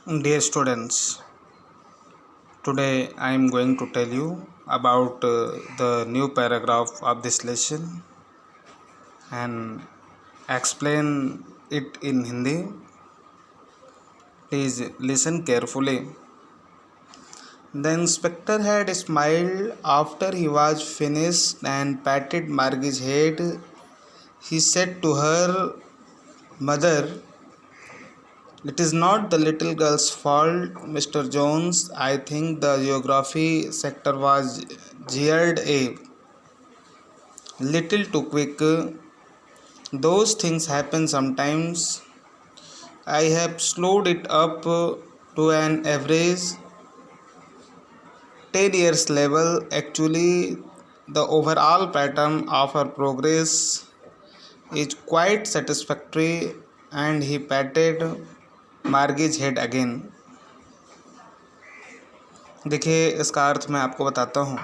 Dear students, today I am going to tell you about the new paragraph of this lesson and explain it in Hindi. Please listen carefully. The inspector had smiled after he was finished and patted Margie's head. He said to her mother, "It is not the little girl's fault, Mr. Jones. I think the geography sector was jeered a little too quick. Those things happen sometimes. I have slowed it up to an average 10 years level. Actually, the overall pattern of her progress is quite satisfactory." And he patted Margie's head again. देखिए, इसका अर्थ मैं आपको बताता हूँ।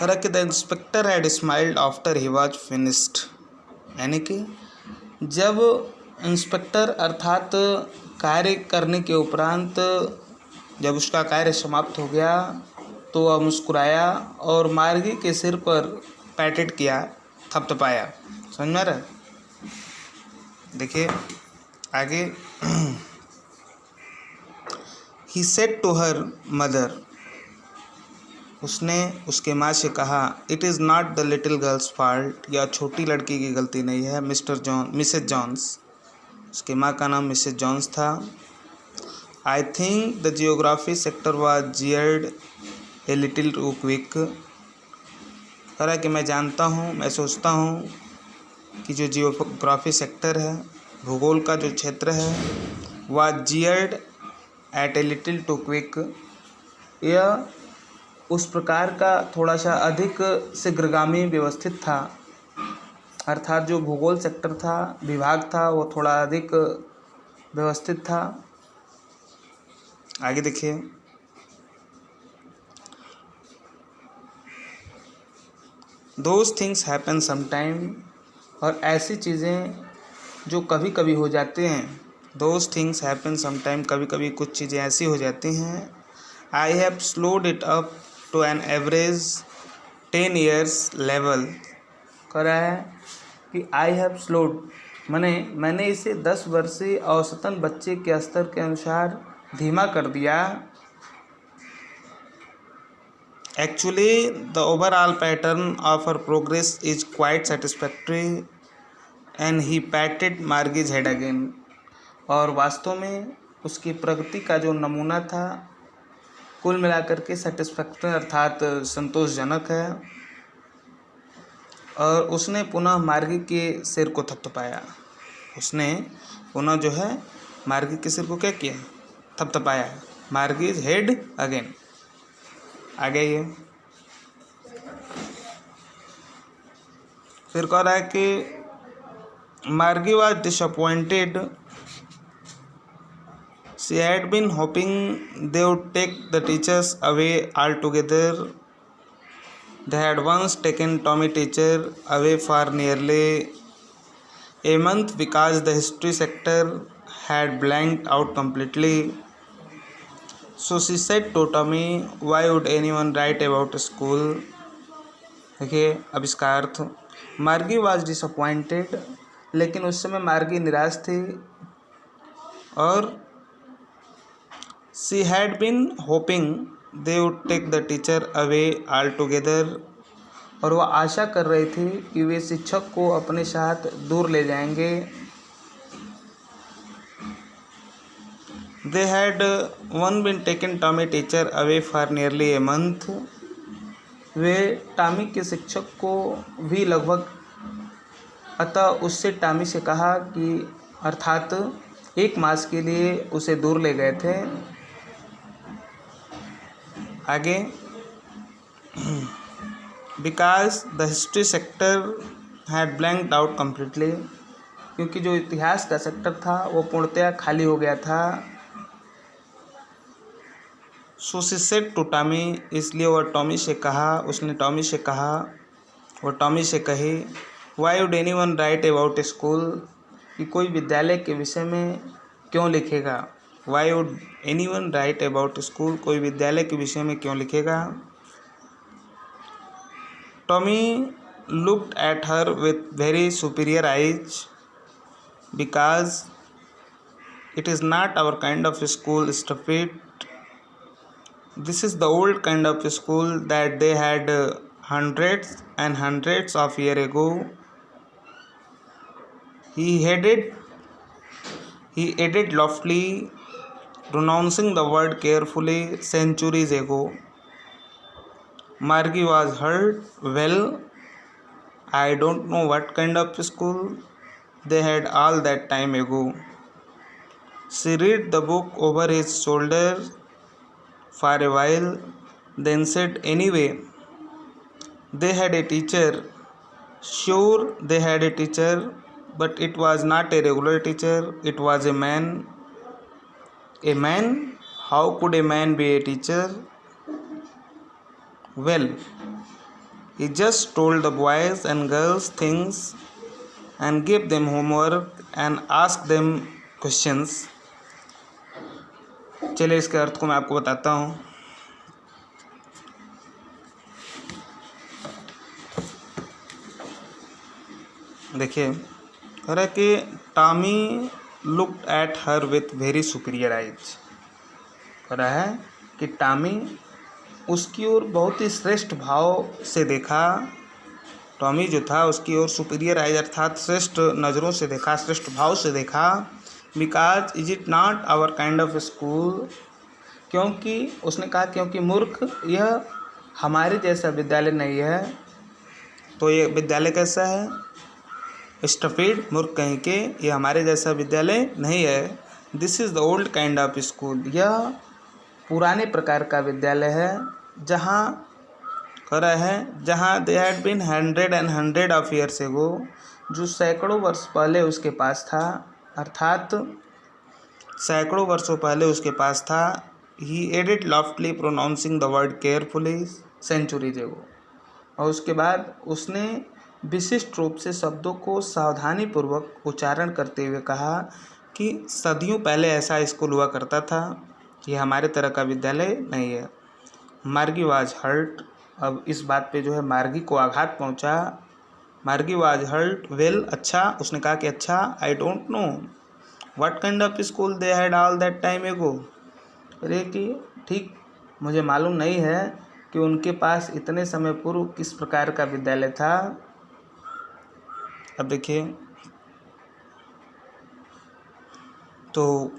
The inspector had smiled after he was finished, यानी कि जब inspector अर्थात कार्य करने के उपरांत जब उसका कार्य समाप्त हो गया तो वह मुस्कुराया और मार्गी के सिर पर पैटेड किया, थपथपाया। समझ में आ रहा है? देखिए आगे। He said to her mother, उसने उसके माँ से कहा, it is not the little girl's fault, यह छोटी लड़की की गलती नहीं है, मिसेज जॉन्स। उसके माँ का नाम मिसेज जॉन्स था। I think the geography sector was geared a little too quick, कह रहा है कि मैं जानता हूँ, मैं सोचता हूँ कि जो जियोग्राफी सेक्टर है, भूगोल का जो क्षेत्र है, was geared at a little too quick, यह उस प्रकार का थोड़ा सा अधिक शीघ्रगामी व्यवस्थित था। अर्थात जो भूगोल सेक्टर था, विभाग था, वो थोड़ा अधिक व्यवस्थित था। आगे देखिए। दोज थिंग्स हैपन समटाइम, और ऐसी चीज़ें जो कभी कभी हो जाते हैं। दोज थिंग्स हैपन समटाइम, कभी कभी कुछ चीज़ें ऐसी हो जाती हैं। I have slowed it up to an average 10 years level, कह रहा है कि आई हैव स्लोड मैंने इसे 10 वर्षीय औसतन बच्चे के स्तर के अनुसार धीमा कर दिया। Actually the overall pattern of her progress is quite satisfactory and he patted Margie's head again, और वास्तव में उसकी प्रगति का जो नमूना था कुल मिलाकर के सेटिस्फैक्टरी अर्थात संतोषजनक है। और उसने पुनः मार्गी के सिर को थपथपाया। उसने पुनः जो है मार्गी के सिर को क्या किया? थपथपाया। मार्गीज हेड अगेन। आगे ये फिर कह रहा है कि मार्गी was disappointed, she had been hoping they would take the teachers away altogether. They had once taken Tommy teacher away for nearly a month because the history sector had blanked out completely. So she said to Tommy, why would anyone write about school? देखिए अब इसका अर्थ, मार्गी was disappointed, लेकिन उस समय मार्गी निराश थी, और she had been hoping they would take the teacher away altogether, और वह आशा कर रही थी कि वे शिक्षक को अपने साथ दूर ले जाएंगे। They had one been taken Tommy teacher away for nearly a month. Way Tommy के शिक्षक को भी लगभग, अतः उससे टॉमी से कहा कि अर्थात 1 मास के लिए उसे दूर ले गए थे। आगे, because the history sector had blanked out completely, क्योंकि जो इतिहास का सेक्टर था वो पूर्णतया खाली हो गया था। So she said to Tommy, इसलिए वह टॉमी से कहा, उसने टॉमी से कहा, वह टॉमी से कही, why would anyone write about school, कि कोई विद्यालय के विषय में क्यों लिखेगा। Why would any one write about school, कोई विद्यालय के विषय में क्यों लिखेगा। Tommy looked at her with very superior eyes because it is not our kind of school stupid, this is the old kind of school that they had hundreds and hundreds of years ago. He added loftily, pronouncing the word carefully, centuries ago. Margie was hurt. Well, I don't know what kind of school they had all that time ago. She read the book over his shoulder for a while, then said, anyway, they had a teacher. Sure, they had a teacher, but it was not a regular teacher. It was a man. A man? How could a man be a teacher? Well, he just told the boys and girls things and gave them homework and asked them questions. चलिए इसके अर्थ को मैं आपको बताता हूँ। देखिए, कह रहा है कि Tommy looked at her with very superior eyes. कह रहा है कि टॉमी उसकी ओर बहुत ही श्रेष्ठ भाव से देखा। टॉमी जो था उसकी ओर सुपीरियर आइज अर्थात श्रेष्ठ नज़रों से देखा, श्रेष्ठ भाव से देखा। Because is it not our kind of school, क्योंकि उसने कहा क्योंकि मूर्ख यह हमारे जैसा विद्यालय नहीं है। तो ये विद्यालय कैसा है? स्टफिड, मूर्ख कहीं के, ये हमारे जैसा विद्यालय नहीं है। This is the old kind of school, यह पुराने प्रकार का विद्यालय है। जहाँ कह रहा है जहाँ they had been 100 and 100 of years ago, जो सैकड़ों वर्ष पहले उसके पास था, अर्थात सैकड़ों वर्षों पहले उसके पास था। He added loftily pronouncing the word carefully centuries ago, और उसके बाद उसने विशिष्ट रूप से शब्दों को सावधानीपूर्वक उच्चारण करते हुए कहा कि सदियों पहले ऐसा स्कूल हुआ करता था, ये हमारे तरह का विद्यालय नहीं है। मार्गी वाज हर्ट, अब इस बात पे जो है मार्गी को आघात पहुंचा। मार्गी वाज हर्ट। वेल, अच्छा, उसने कहा कि अच्छा, I don't know what kind of school they had all that time एगो, अरे कि ठीक मुझे मालूम नहीं है कि उनके पास इतने समय पूर्व किस प्रकार का विद्यालय था। अब देखिए, तो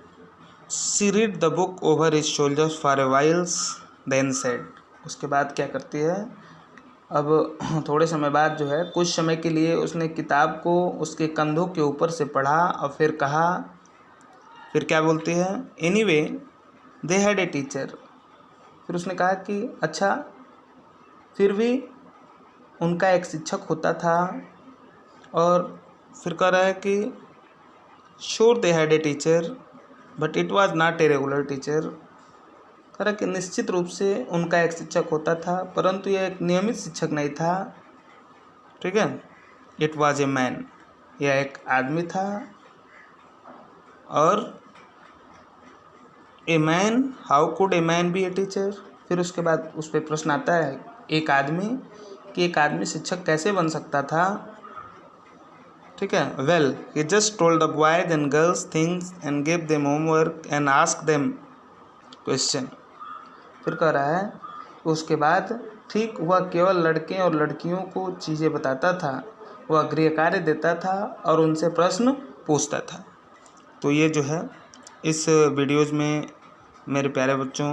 she read the book over his shoulders for a whiles then said, उसके बाद क्या करती है, अब थोड़े समय बाद जो है कुछ समय के लिए उसने किताब को उसके कंधों के ऊपर से पढ़ा और फिर कहा, फिर क्या बोलती है, anyway they had a teacher. फिर उसने कहा कि अच्छा, फिर भी उनका एक शिक्षक होता था। और फिर कह रहा है कि sure they had a teacher but it was not a regular teacher, कह रहा है कि निश्चित रूप से उनका एक शिक्षक होता था परंतु यह एक नियमित शिक्षक नहीं था। ठीक है, इट वाज ए मैन, यह एक आदमी था। और a man, how could a man B a teacher, फिर उसके बाद उस पर प्रश्न आता है एक आदमी, कि एक आदमी शिक्षक कैसे बन सकता था। ठीक है, well he just told the boys and girls things and gave them homework and ask them question. फिर कह रहा है उसके बाद ठीक वह केवल लड़के और लड़कियों को चीज़ें बताता था, वह गृह कार्य देता था और उनसे प्रश्न पूछता था। तो ये जो है इस वीडियोज़ में मेरे प्यारे बच्चों,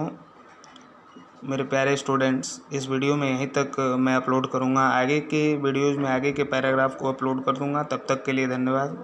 मेरे प्यारे स्टूडेंट्स, इस वीडियो में यहीं तक मैं अपलोड करूँगा। आगे के वीडियोज़ में आगे के पैराग्राफ को अपलोड कर दूँगा। तब तक के लिए धन्यवाद।